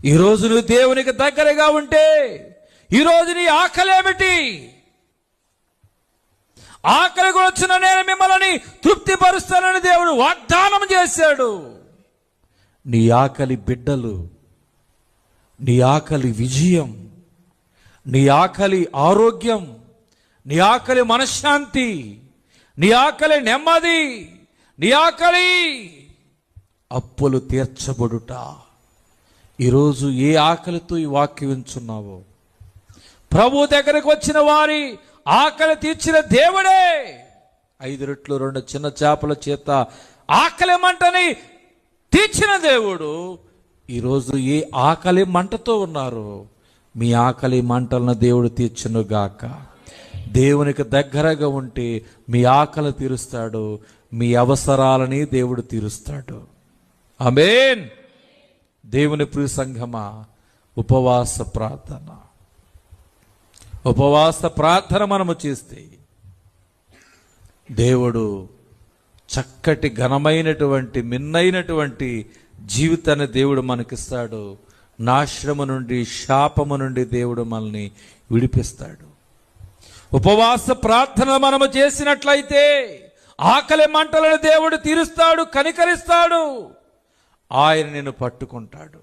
ఈరోజు నువ్వు దేవునికి దగ్గరగా ఉంటే ఈరోజు నీ ఆకలి ఏమిటి? ఆకలి కూడా వచ్చిన నేను మిమ్మల్ని తృప్తిపరుస్తానని దేవుడు వాగ్దానం చేశాడు. నీ ఆకలి బిడ్డలు, నీ ఆకలి విజయం, నీ ఆకలి ఆరోగ్యం, నీ ఆకలి మనశ్శాంతి, నీ ఆకలి నెమ్మది, నీ ఆకలి అప్పులు తీర్చబడుట. ఈరోజు ఏ ఆకలితో ఈ వాక్యం వింటున్నావో, ప్రభు దగ్గరకు వచ్చిన వారి ఆకలి తీర్చిన దేవుడే 5 రొట్టెలు 2 చిన్న చేపల చేత ఆకలి మంటని తీర్చిన దేవుడు ఈరోజు ఏ ఆకలి మంటతో ఉన్నారో మీ ఆకలి మంటలను దేవుడు తీర్చునుగాక. దేవునికి దగ్గరగా ఉంటే మీ ఆకలి తీరుస్తాడు, మీ అవసరాలని దేవుడు తీరుస్తాడు. ఆమేన్. దేవుని ప్రియ సంఘమా, ఉపవాస ప్రార్థన మనము చేస్తే దేవుడు చక్కటి ఘనమైనటువంటి మిన్నైనటువంటి జీవితాన్ని దేవుడు మనకిస్తాడు. నాశనము నుండి, శాపము నుండి దేవుడు మనల్ని విడిపిస్తాడు. ఉపవాస ప్రార్థన మనము చేసినట్లయితే ఆకలి మంటలను దేవుడు తీరుస్తాడు, కనికరిస్తాడు. ఆయన నిన్ను పట్టుకుంటాడు.